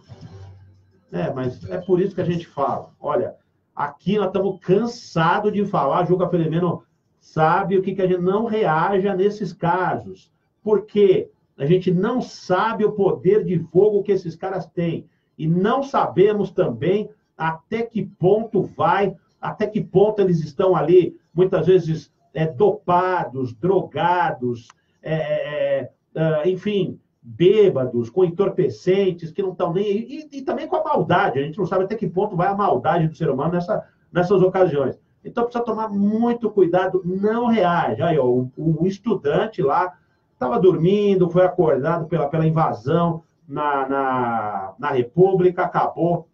Mas é por isso que a gente fala. Olha, aqui nós estamos cansados de falar, Juca Felimeno sabe o que a gente não reaja nesses casos. Porque A gente não sabe o poder de fogo que esses caras têm. E não sabemos também até que ponto até que ponto eles estão ali, muitas vezes, dopados, drogados, enfim, bêbados, com entorpecentes, que não estão nem aí, e também com a maldade. A gente não sabe até que ponto vai a maldade do ser humano nessas ocasiões. Então, precisa tomar muito cuidado, não reage. Aí, ó, o estudante lá estava dormindo, foi acordado pela invasão na República, acabou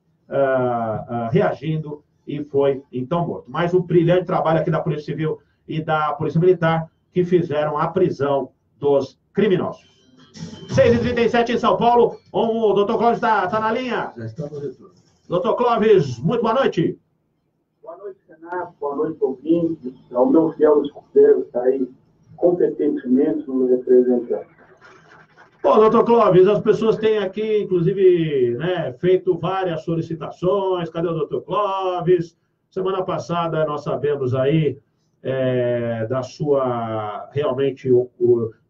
reagindo e foi, então, morto. Mas um brilhante trabalho aqui da Polícia Civil e da Polícia Militar, que fizeram a prisão dos criminosos. 6h37 em São Paulo. O doutor Clóvis está na linha? Já está no retorno. Doutor Clóvis, muito boa noite. Boa noite, Renato. Boa noite, ouvintes. Ao meu fiel escudeiro está aí competentemente nos representando. Bom, doutor Clóvis, as pessoas têm aqui, inclusive, né, feito várias solicitações. Cadê o doutor Clóvis? Semana passada nós sabemos aí da sua... Realmente, o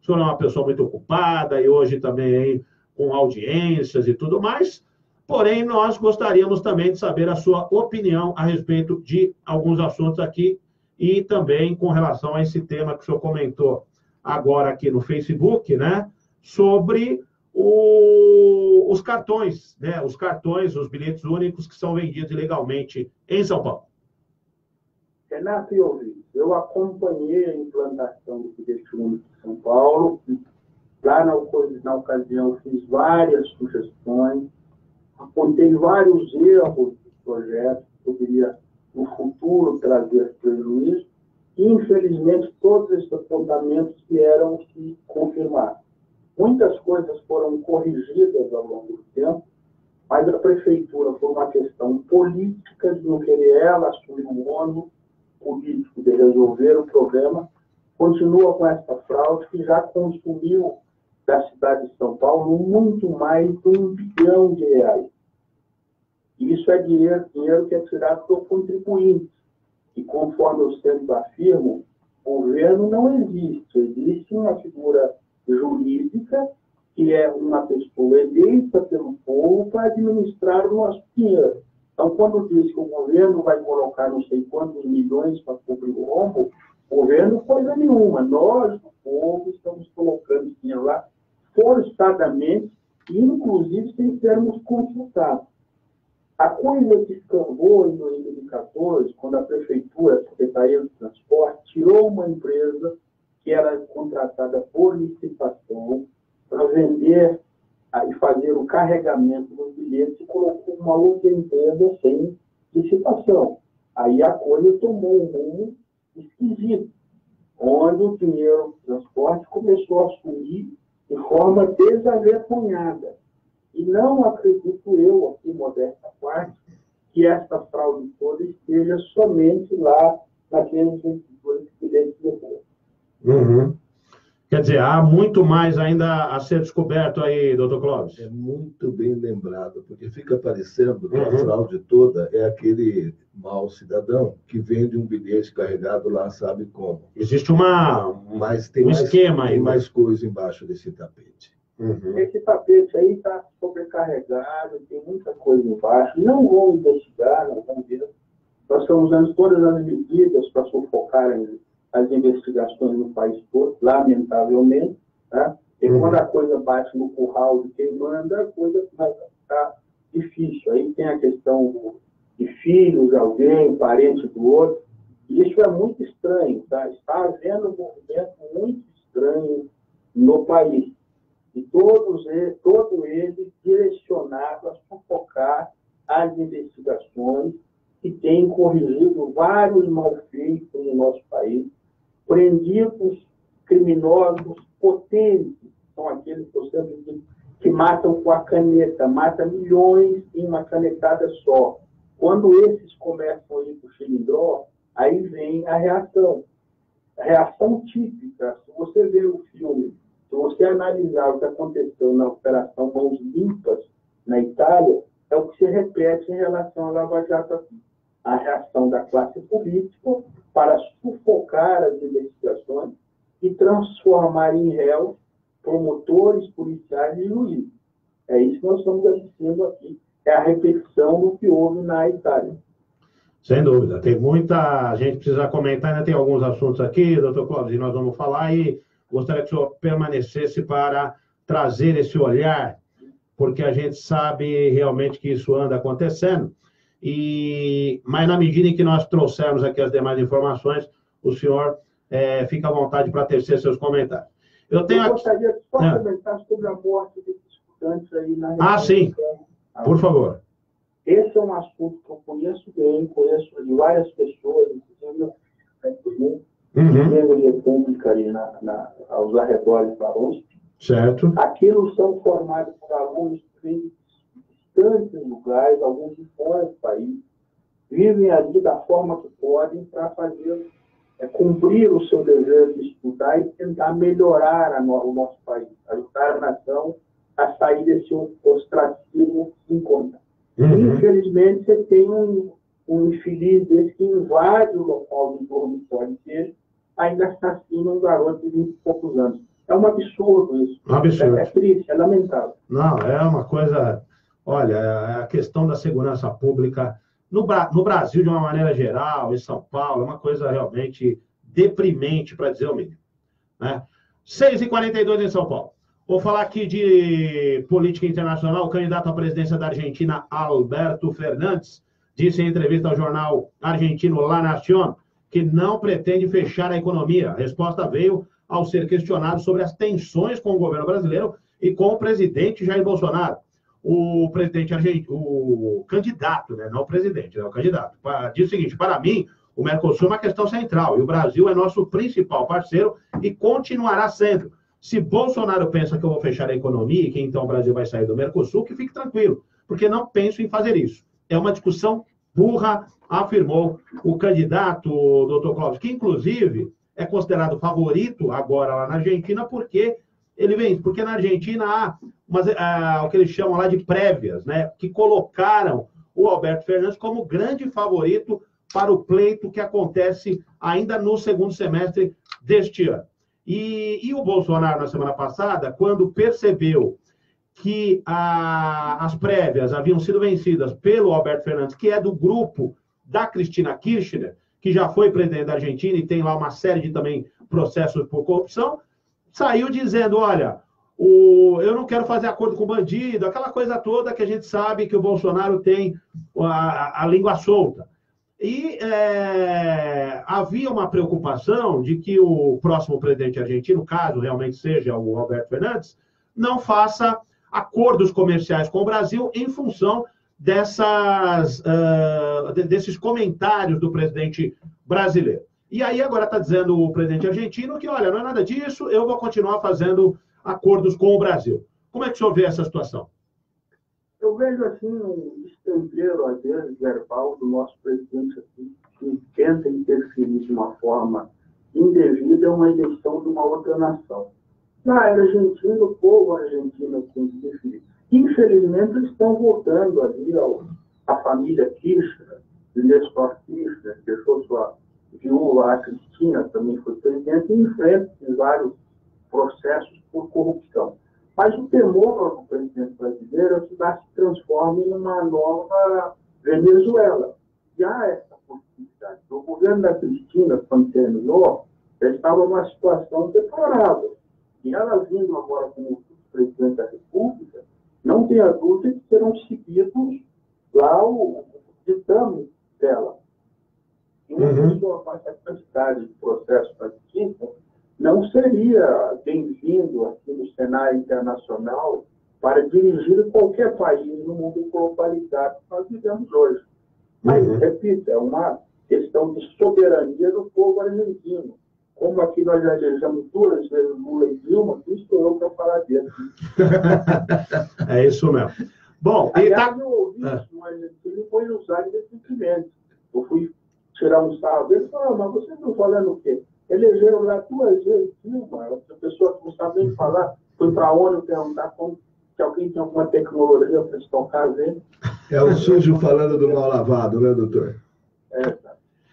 senhor é uma pessoa muito ocupada e hoje também aí com audiências e tudo mais. Porém, nós gostaríamos também de saber a sua opinião a respeito de alguns assuntos aqui e também com relação a esse tema que o senhor comentou agora aqui no Facebook, né? Sobre os cartões, né? Os cartões, os bilhetes únicos que são vendidos ilegalmente em São Paulo. Renato e ouvintes, eu acompanhei a implantação do bilhete único em São Paulo. Lá na ocasião, fiz várias sugestões, apontei vários erros do projeto que poderia, no futuro, trazer prejuízo. E, infelizmente, todos esses apontamentos vieram se confirmar. Muitas coisas foram corrigidas ao longo do tempo, mas a prefeitura, por uma questão política, de não querer ela assumir um ônus político de resolver o problema, continua com essa fraude que já consumiu da cidade de São Paulo muito mais de R$1 bilhão. E isso é dinheiro que é tirado do contribuinte. E, conforme eu sempre afirmo, o governo não existe. Existe uma figura jurídica que é uma pessoa eleita pelo povo para administrar o nosso dinheiro. Então, quando diz que o governo vai colocar não sei quantos milhões para cobrir o rombo, o governo, coisa nenhuma. Nós, o povo, estamos colocando dinheiro lá forçadamente, inclusive sem sermos consultados. A coisa que escambou em 2014, quando a Prefeitura, a Secretaria do Transporte, tirou uma empresa que era contratada por licitação para vender e fazer o carregamento dos bilhetes e colocou uma outra empresa sem licitação. Aí a coisa tomou um rumo esquisito, onde o dinheiro do transporte começou a sumir de forma desavergonhada. E não acredito eu, aqui, modesta parte, que essa fraude toda esteja somente lá naqueles vendedores de bilhetes de rua. Uhum. Quer dizer, há muito mais ainda a ser descoberto aí, doutor Clóvis. É muito bem lembrado, porque fica parecendo que a fraude toda é aquele mau cidadão que vende um bilhete carregado lá, sabe como. Existe Mas tem um esquema aí. Tem mais coisa embaixo desse tapete. Uhum. Esse tapete aí está sobrecarregado, tem muita coisa embaixo. Não vão investigar, não vão ver. Nós estamos usando todas as medidas para sufocar as investigações no país todo, lamentavelmente. Tá? E quando a coisa bate no curral de quem manda, a coisa vai ficar difícil. Aí tem a questão de filhos de alguém, parente do outro. E isso é muito estranho. Tá? Está havendo um movimento muito estranho no país. E todo ele direcionado a sufocar as investigações que têm corrigido vários malfeitos no nosso país, prendidos criminosos potentes, são aqueles que eu sempre digo, que matam com a caneta, matam milhões em uma canetada só. Quando esses começam a ir para o xilindró, aí vem a reação. A reação típica, se você ver o filme, se você analisar o que aconteceu na Operação Mãos Limpas, na Itália, é o que se repete em relação à Lava Jato aqui. A reação da classe política para sufocar as investigações e transformar em réus promotores, policiais e juízes. É isso que nós estamos assistindo aqui. É a repetição do que houve na Itália. Sem dúvida. Tem muita gente que precisa comentar, ainda tem alguns assuntos aqui, doutor Clóvis, e nós vamos falar, e gostaria que o senhor permanecesse para trazer esse olhar, porque a gente sabe realmente que isso anda acontecendo, mas na medida em que nós trouxermos aqui as demais informações, o senhor fica à vontade para tecer seus comentários. Eu gostaria de só comentar sobre a morte desses estudantes aí na região. Sim. Por favor. Esse é um assunto que eu conheço bem, conheço de várias pessoas, inclusive em República ali aos arredores da USP. Certo. Aquilo são formados por alunos de distantes lugares, alguns de fora do país, vivem ali da forma que podem para fazer, cumprir o seu dever de estudar e tentar melhorar o nosso país, ajudar a nação a sair desse ostracismo que se encontra. Infelizmente, você tem um infeliz desse que invade o local do dormitório dele, ainda assassina um garoto de 20 e poucos anos. É um absurdo isso. Um absurdo. É triste, é lamentável. Não, é uma coisa... Olha, a questão da segurança pública no Brasil, de uma maneira geral, em São Paulo, é uma coisa realmente deprimente, para dizer o mínimo. Né? 6h42 em São Paulo. Vou falar aqui de política internacional. O candidato à presidência da Argentina, Alberto Fernandes, disse em entrevista ao jornal argentino La Nación que não pretende fechar a economia. A resposta veio ao ser questionado sobre as tensões com o governo brasileiro e com o presidente Jair Bolsonaro. O presidente argentino, o candidato, né? Não o presidente, é o candidato, diz o seguinte: para mim, o Mercosul é uma questão central e o Brasil é nosso principal parceiro e continuará sendo. Se Bolsonaro pensa que eu vou fechar a economia e que então o Brasil vai sair do Mercosul, que fique tranquilo, porque não penso em fazer isso. É uma discussão burra, afirmou o candidato, doutor Clóvis, que inclusive é considerado favorito agora lá na Argentina, porque na Argentina há o que eles chamam lá de prévias, né, que colocaram o Alberto Fernandes como grande favorito para o pleito que acontece ainda no segundo semestre deste ano. E o Bolsonaro, na semana passada, quando percebeu que as prévias haviam sido vencidas pelo Alberto Fernandes, que é do grupo da Cristina Kirchner, que já foi presidente da Argentina e tem lá uma série de também processos por corrupção, saiu dizendo, olha, eu não quero fazer acordo com bandido, aquela coisa toda que a gente sabe que o Bolsonaro tem a língua solta. E havia uma preocupação de que o próximo presidente argentino, caso realmente seja o Alberto Fernandes, não faça acordos comerciais com o Brasil em função desses comentários do presidente brasileiro. E aí agora está dizendo o presidente argentino que, olha, não é nada disso, eu vou continuar fazendo acordos com o Brasil. Como é que o senhor vê essa situação? Eu vejo, assim, um escanteio, às vezes, verbal do nosso presidente aqui, que tenta interferir de uma forma indevida em uma eleição de uma outra nação. Na Argentina, o povo argentino tem que interferir. Infelizmente, eles estão voltando ali à família Kirchner, Néstor Kirchner, que deixou sua viúva, a Cristina, também foi presidente, e enfrenta vários processos por corrupção. Mas o temor do presidente brasileiro é que lá se transforme em uma nova Venezuela. E há essa possibilidade. O governo da Cristina, quando terminou, estava numa situação deplorável. E ela vindo agora como presidente da República, não tenha dúvida que serão seguidos lá o ditame dela. E uma pessoa com essa quantidade de processos particulares não seria bem-vindo aqui no cenário internacional para dirigir qualquer país no mundo globalizado que nós vivemos hoje. Mas, repito, é uma questão de soberania do povo argentino. Como aqui nós já elegemos 2 vezes Lula e Dilma, aqui estou eu para falar dele. É isso mesmo. Bom, aliás, eu ouvi isso no argentino em Buenos Aires recentemente. Eu fui tirar um sarro dele e falei, mas vocês estão falando o quê? Elegeram lá 2 vezes Dilma. A pessoa que não sabe nem falar foi para a ONU perguntar se alguém tem alguma tecnologia para estocar ele. É o sujo falando do mal lavado, né, doutor?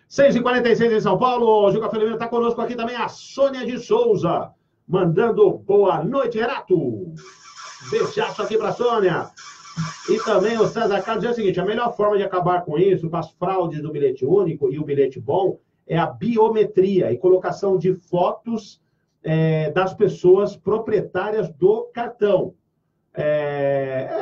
6h46 em São Paulo. O Juca Filomeno está conosco aqui também, a Sônia de Souza. mandando boa noite, Renato. Beijaço aqui para Sônia. E também o César Carlos diz o seguinte, a melhor forma de acabar com isso, com as fraudes do bilhete único e o bilhete bom, é a biometria e colocação de fotos das pessoas proprietárias do cartão.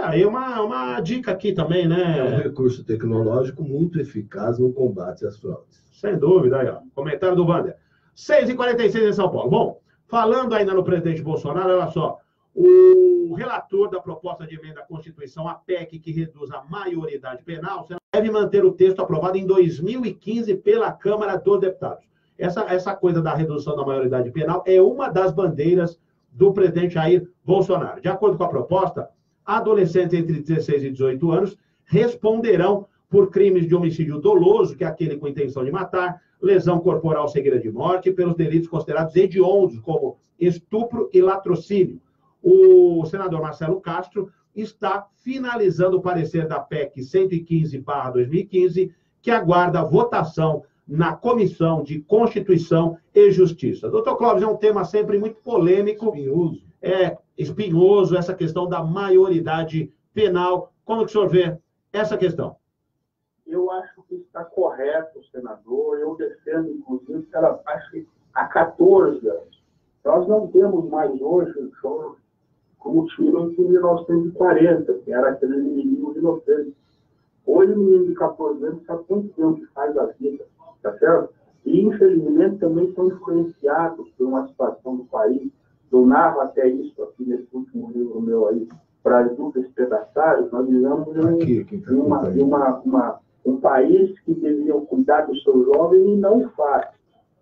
Aí uma dica aqui também, né? É um recurso tecnológico muito eficaz no combate às fraudes. Sem dúvida, aí, ó. Comentário do Wander. 6h46 em São Paulo. Bom, falando ainda no presidente Bolsonaro, olha só. O relator da proposta de emenda à Constituição, a PEC, que reduz a maioridade penal, deve manter o texto aprovado em 2015 pela Câmara dos Deputados. Essa coisa da redução da maioridade penal é uma das bandeiras do presidente Jair Bolsonaro. De acordo com a proposta, adolescentes entre 16 e 18 anos responderão por crimes de homicídio doloso, que é aquele com intenção de matar, lesão corporal seguida de morte, e pelos delitos considerados hediondos, como estupro e latrocínio. O senador Marcelo Castro está finalizando o parecer da PEC 115/2015, que aguarda votação na Comissão de Constituição e Justiça. Doutor Clóvis, é um tema sempre muito polêmico. Espinhoso. Espinhoso essa questão da maioridade penal. Como que o senhor vê essa questão? Eu acho que está correto, senador. Eu defendo, inclusive, que ela passe a 14 anos. Nós não temos mais hoje jovens como tinham em 1940, que era aquele menino inocente. Hoje, o menino de 14 anos sabe quanto tempo que faz a vida, tá certo? E, infelizmente, também são influenciados por uma situação do país. Eu narro até isso aqui nesse último livro meu aí, Brasil Despedaçado. Nós vivemos um país que deveria cuidar dos seus jovens e não faz.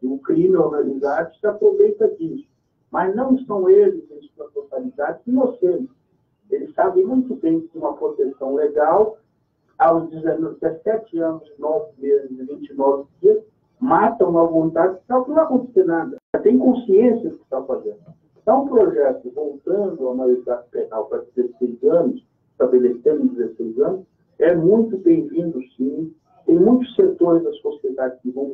E o crime organizado se aproveita disso. Mas não são eles, em sua totalidade, inocentes. Eles sabem muito bem que uma proteção legal, aos 17 anos, 9 meses e 29 dias, matam à vontade, não vai acontecer nada. Tem consciência do que está fazendo. Então, um projeto voltando à maioridade penal para 16 anos, estabelecendo 16 anos, é muito bem-vindo, sim. Tem muitos setores da sociedade que vão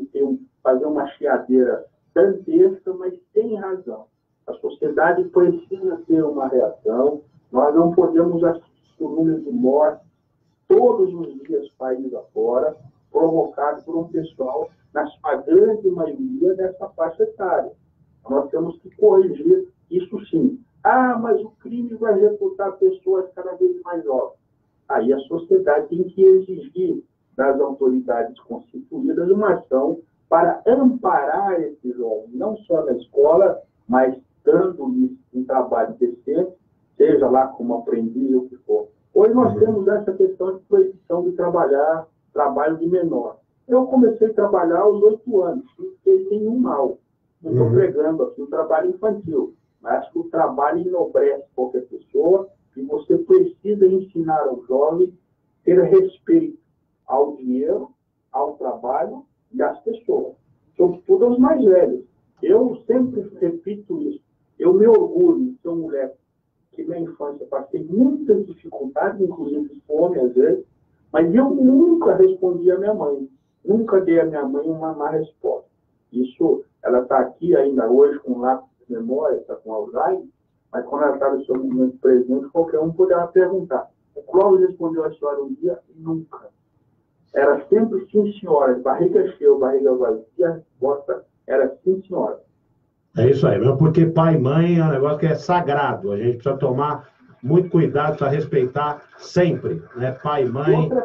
fazer uma chiadeira dantesca, mas tem razão. A sociedade precisa ter uma reação. Nós não podemos assistir o número de mortes todos os dias, país afora, provocado por um pessoal, na sua grande maioria, dessa faixa etária. Nós temos que corrigir isso sim. Mas o crime vai recrutar pessoas cada vez mais jovens. Aí a sociedade tem que exigir das autoridades constituídas uma ação para amparar esses jovens, não só na escola, mas dando-lhes um trabalho decente, seja lá como aprendiz ou o que for. Hoje nós temos essa questão de proibição de trabalho de menor. Eu comecei a trabalhar aos 8 anos, não fez nenhum mal. Não estou pregando aqui o trabalho infantil, mas acho que o trabalho enobrece qualquer pessoa e você precisa ensinar ao jovem ter respeito ao dinheiro, ao trabalho e às pessoas, sobretudo aos mais velhos. Eu sempre repito isso. Eu me orgulho de ser um moleque que na infância passei muitas dificuldades, inclusive fome às vezes, mas eu nunca respondi à minha mãe. Nunca dei à minha mãe uma má resposta. Isso, ela está aqui ainda hoje com lápis de memória, está com Alzheimer, mas quando ela estava no seu momento presente, qualquer um poderia perguntar. O Clóvis respondeu a senhora um dia? Nunca. Era sempre sim, senhora. Barriga cheia, barriga vazia, a resposta era sim, senhora. É isso aí, mesmo porque pai e mãe é um negócio que é sagrado. A gente precisa tomar muito cuidado para respeitar sempre, né? Pai e mãe. Outra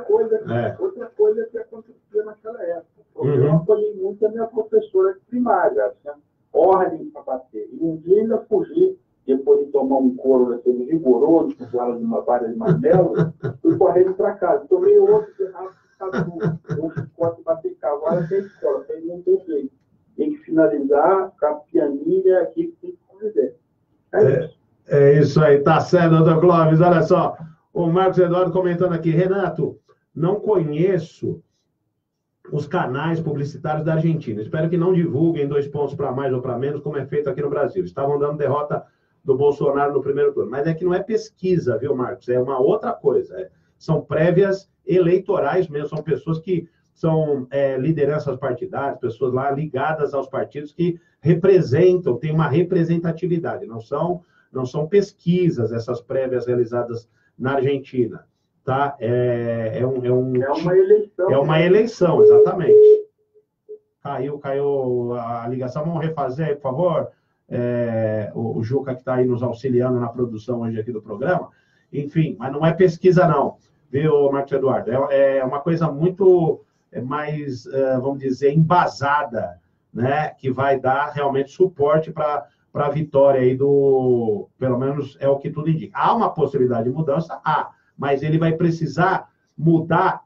coisa que acontecia naquela época. Eu acolhi muito a minha professora de primária, né? Ordem para bater. E um dia ainda fugi, depois de tomar um couro daquele rigoroso, com ela de uma vara de marmelo, fui correndo para casa. Tomei outro de rápido, um chicote bater cavalo até a escola. Aí não tem jeito. Tem que finalizar com a pianinha aqui que tem que conviver. É isso aí, tá certo, doutor Clóvis. Olha só, o Marcos Eduardo comentando aqui. Renato, não conheço os canais publicitários da Argentina. Espero que não divulguem 2 pontos para mais ou para menos, como é feito aqui no Brasil. Estavam dando derrota do Bolsonaro no primeiro turno. Mas é que não é pesquisa, viu, Marcos? É uma outra coisa. São prévias eleitorais mesmo. São pessoas que lideranças partidárias, pessoas lá ligadas aos partidos que representam, têm uma representatividade, não são pesquisas, essas prévias realizadas na Argentina, tá? É uma eleição. É uma eleição, exatamente. Caiu a ligação, vamos refazer aí, por favor? O Juca que está aí nos auxiliando na produção hoje aqui do programa. Enfim, mas não é pesquisa não, viu, Marcos Eduardo? É uma coisa muito mais, vamos dizer, embasada, né? Que vai dar realmente suporte para a vitória aí pelo menos é o que tudo indica. Há uma possibilidade de mudança? Há, mas ele vai precisar mudar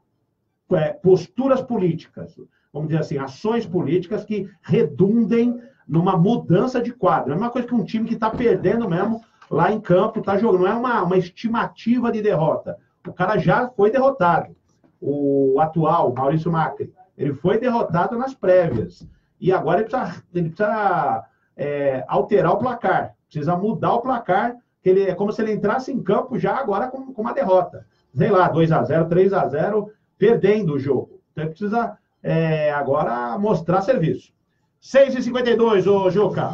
posturas políticas, vamos dizer assim, ações políticas que redundem numa mudança de quadro. É uma coisa que um time que está perdendo mesmo lá em campo está jogando, não é uma estimativa de derrota. O cara já foi derrotado. O atual, Maurício Macri, ele foi derrotado nas prévias. E agora ele precisa alterar o placar, precisa mudar o placar, que é como se ele entrasse em campo já agora com uma derrota. Sei lá, 2-0, 3-0, perdendo o jogo. Então ele precisa agora mostrar serviço. 6h52, ô Juca.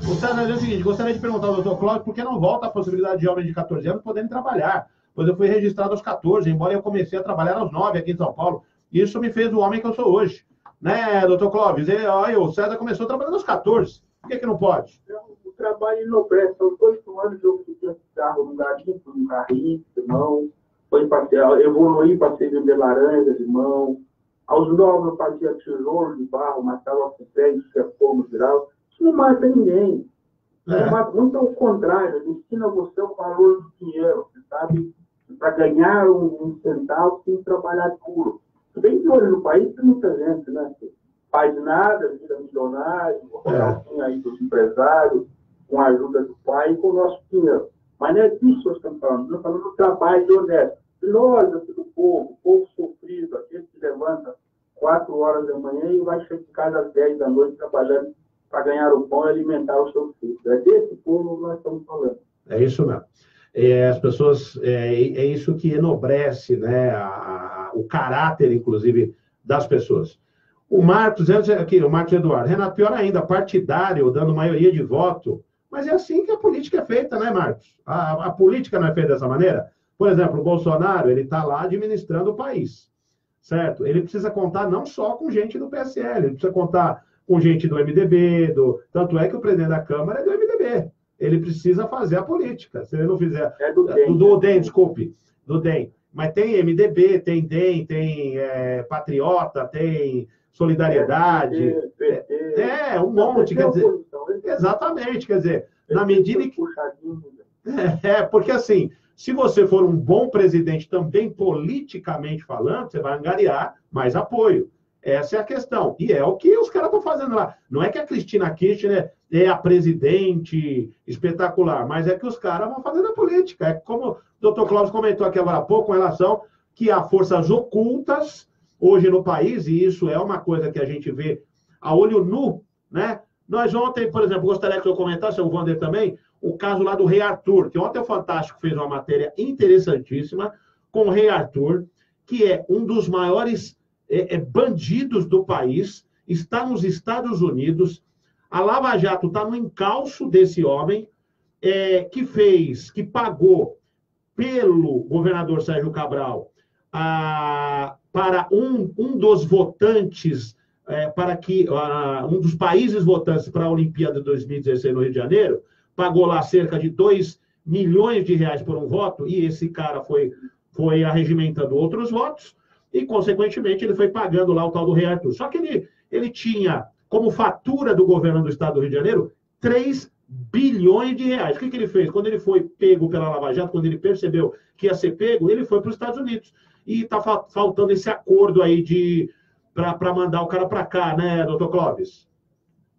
Gostaria o seguinte, gostaria de perguntar ao Dr. Cláudio por que não volta a possibilidade de jovens de 14 anos poderem trabalhar, pois eu fui registrado aos 14, embora eu comecei a trabalhar aos 9 aqui em São Paulo. Isso me fez o homem que eu sou hoje. Né, doutor Clóvis? O César começou trabalhando aos 14. Por que não pode? O trabalho enobrece. São 8 anos eu fiquei carro no garimpo, no carrinho, irmão. Evoluí para ser vender laranjas, irmão. Aos 9 eu fazia tijolo de barro, matava com pé, fogo geral. Isso não mata ninguém. Muito ao contrário, ensina você o valor do dinheiro, sabe? Para ganhar um centavo, tem que trabalhar duro. Se bem que hoje no país tem muita gente, né? Faz nada, vira milionário, assim aí dos empresários, com a ajuda do pai e com o nosso dinheiro. Mas não é disso que nós estamos falando. Estamos falando do trabalho honesto. E nós, aqui do povo sofrido, aquele que levanta 4 horas da manhã e vai chegar em casa às 10 da noite trabalhando para ganhar o pão e alimentar os seus filhos. É desse povo que nós estamos falando. É isso mesmo. As pessoas, é isso que enobrece, né, o caráter, inclusive, das pessoas. O Marcos, aqui, o Marcos Eduardo, Renato, pior ainda, partidário, dando maioria de voto, mas é assim que a política é feita, né, Marcos? A política não é feita dessa maneira? Por exemplo, o Bolsonaro, ele está lá administrando o país, certo? Ele precisa contar não só com gente do PSL, ele precisa contar com gente do MDB, tanto é que o presidente da Câmara é do MDB. Ele precisa fazer a política. Se ele não fizer... Do DEM, desculpe. Do DEM. Mas tem MDB, tem DEM, tem Patriota, tem Solidariedade. Um monte. Quer dizer, exatamente. Quer dizer, na medida que... Porque assim, se você for um bom presidente também politicamente falando, você vai angariar mais apoio. Essa é a questão. E é o que os caras estão fazendo lá. Não é que a Cristina Kirchner é a presidente espetacular, mas é que os caras vão fazendo a política. É como o doutor Cláudio comentou aqui agora há pouco, com relação que há forças ocultas hoje no país, e isso é uma coisa que a gente vê a olho nu, né? Nós ontem, por exemplo, gostaria que eu comentasse, o Wander também, o caso lá do Rei Arthur, que ontem o Fantástico fez uma matéria interessantíssima com o Rei Arthur, que é um dos maiores bandidos do país, está nos Estados Unidos, a Lava Jato está no encalço desse homem, que pagou pelo governador Sérgio Cabral para um dos votantes, para que um dos países votantes para a Olimpíada de 2016 no Rio de Janeiro, pagou lá cerca de 2 milhões de reais por um voto, e esse cara foi arregimentando outros votos, e, consequentemente, ele foi pagando lá o tal do Rei Arthur. Só que ele tinha, como fatura do governo do Estado do Rio de Janeiro, 3 bilhões de reais. O que ele fez? Quando ele foi pego pela Lava Jato, quando ele percebeu que ia ser pego, ele foi para os Estados Unidos. E está faltando esse acordo aí para mandar o cara para cá, né, doutor Clóvis?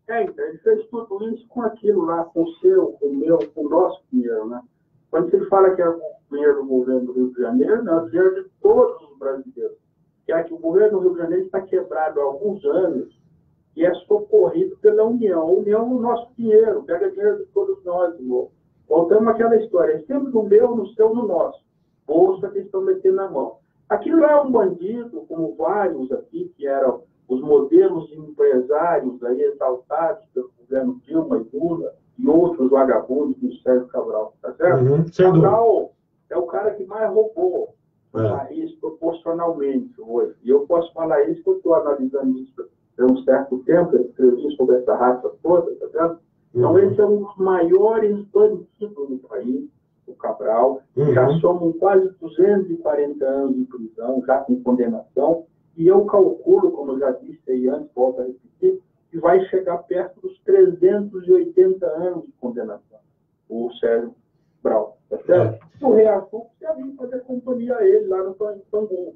Então, ele fez tudo isso com aquilo lá, com o seu, com o meu, com o nosso dinheiro, né? Quando você fala que é o dinheiro do governo do Rio de Janeiro, não, é o dinheiro de todos os brasileiros. Que é que o governo do Rio de Janeiro está quebrado há alguns anos e é socorrido pela União. A União é o nosso dinheiro, pega dinheiro de todos nós, irmão. Voltamos àquela história, é sempre no meu, no seu, no nosso. Bolsa que estão metendo na mão. Aquilo é um bandido, como vários aqui, que eram os modelos de empresários aí exaltados pelo governo Dilma e Lula, e outros vagabundos do Sérgio Cabral, tá certo? Cabral é o cara que mais roubou o país proporcionalmente hoje. E eu posso falar isso porque eu estou analisando isso há um certo tempo, eu escrevi sobre essa raça toda, tá certo? Então, esse é um dos maiores bandidos do país, o Cabral. Já somos quase 240 anos de prisão, já com condenação. E eu calculo, como eu já disse aí antes, volto a repetir, que vai chegar perto dos 380 anos de condenação, o Sérgio Cabral. Tá certo? O Rei Arthur já vinha fazer companhia a ele lá no Bangu.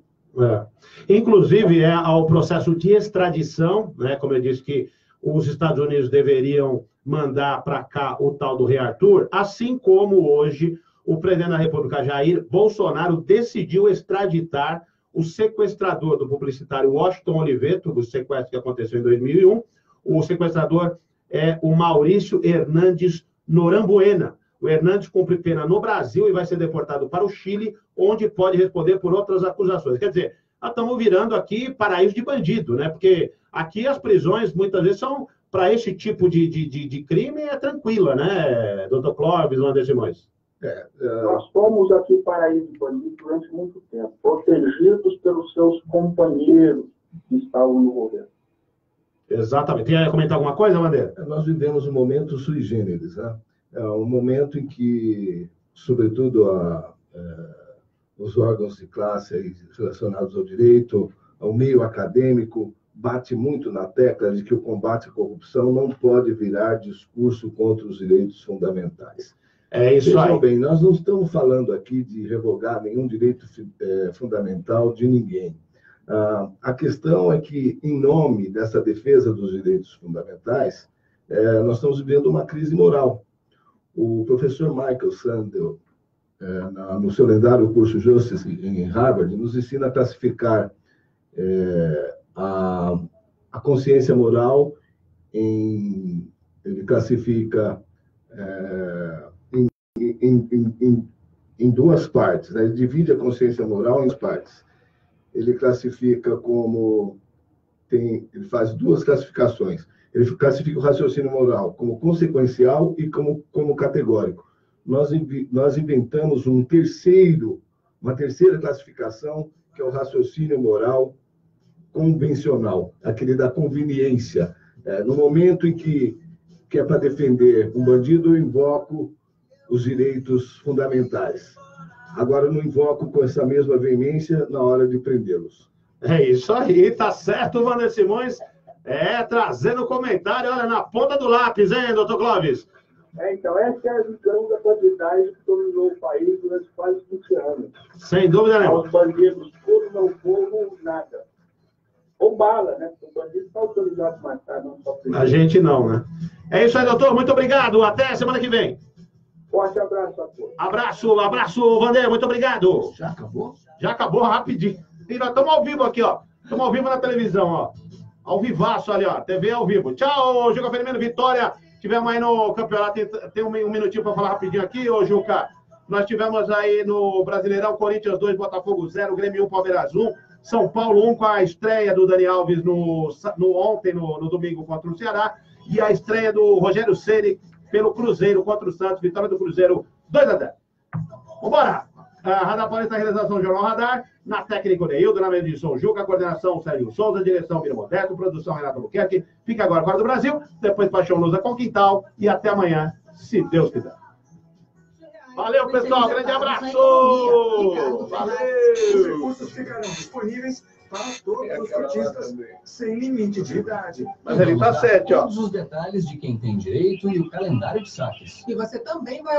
Inclusive, ao processo de extradição, né, como eu disse que os Estados Unidos deveriam mandar para cá o tal do Rei Arthur, assim como hoje o presidente da República, Jair Bolsonaro, decidiu extraditar o sequestrador do publicitário Washington Oliveto, o sequestro que aconteceu em 2001. O sequestrador é o Maurício Hernandes Norambuena. O Hernandes cumpre pena no Brasil e vai ser deportado para o Chile, onde pode responder por outras acusações. Quer dizer, nós estamos virando aqui paraíso de bandido, né? Porque aqui as prisões, muitas vezes, são para esse tipo de crime, é tranquila, né, doutor Clóvis, Wander Simões? Nós fomos aqui paraíso de bandido durante muito tempo, protegidos pelos seus companheiros que estavam no governo. Exatamente. Quer comentar alguma coisa, Wander? Nós vivemos um momento sui generis, né? É um momento em que, sobretudo, os órgãos de classe relacionados ao direito, ao meio acadêmico, bate muito na tecla de que o combate à corrupção não pode virar discurso contra os direitos fundamentais. É isso aí. Vejam bem, nós não estamos falando aqui de revogar nenhum direito fundamental de ninguém. A questão é que, em nome dessa defesa dos direitos fundamentais, nós estamos vivendo uma crise moral. O professor Michael Sandel, no seu lendário curso Justice em Harvard, nos ensina a classificar a consciência moral ele classifica em duas partes, né? Ele divide a consciência moral em duas partes. Ele classifica ele faz duas classificações. Ele classifica o raciocínio moral como consequencial e como categórico. Nós inventamos uma terceira classificação, que é o raciocínio moral convencional, aquele da conveniência. No momento em que é para defender um bandido, eu invoco os direitos fundamentais. Agora, eu não invoco com essa mesma veemência na hora de prendê-los. É isso aí, tá certo, Wander Simões. Trazendo comentário, olha, na ponta do lápis, hein, doutor Clóvis? Então, essa é a visão da quantidade que dominou o país durante quase 20 anos. Sem dúvida nenhuma. Os bandidos puros não foram nada. Ou bala, né? O bandido está autorizado a matar, não só preso. A gente não, né? É isso aí, doutor. Muito obrigado. Até semana que vem. Forte abraço a todos. Abraço, Wander. Muito obrigado. Já acabou? Já acabou rapidinho. E nós estamos ao vivo aqui, ó. Estamos ao vivo na televisão, ó. Ao vivaço ali, ó. TV ao vivo. Tchau, Juca Ferimeno, Vitória. Tivemos aí no campeonato, tem um minutinho para falar rapidinho aqui, ô Juca. Nós tivemos aí no Brasileirão, Corinthians 2, Botafogo 0, Grêmio 1, Palmeiras 1, São Paulo 1, com a estreia do Dani Alves ontem, no domingo, contra o Ceará, e a estreia do Rogério Ceni pelo Cruzeiro contra o Santos, vitória do Cruzeiro 2-0. Vambora! A Radar Paulista, realização do Jornal Radar, na técnica Neildo, na mesa de som Juca, coordenação Sérgio Souza, direção Mira Modesto, produção Renato Albuquerque. Fica agora para o Brasil, depois Paixão Lusa com Quintal, e até amanhã, se Deus quiser. Valeu, pessoal, grande abraço! Valeu! Os recursos ficarão disponíveis para todos os cotistas, sem limite de idade. Mas ele tá certo, ó. Todos os detalhes de quem tem direito e o calendário de saques. E você também vai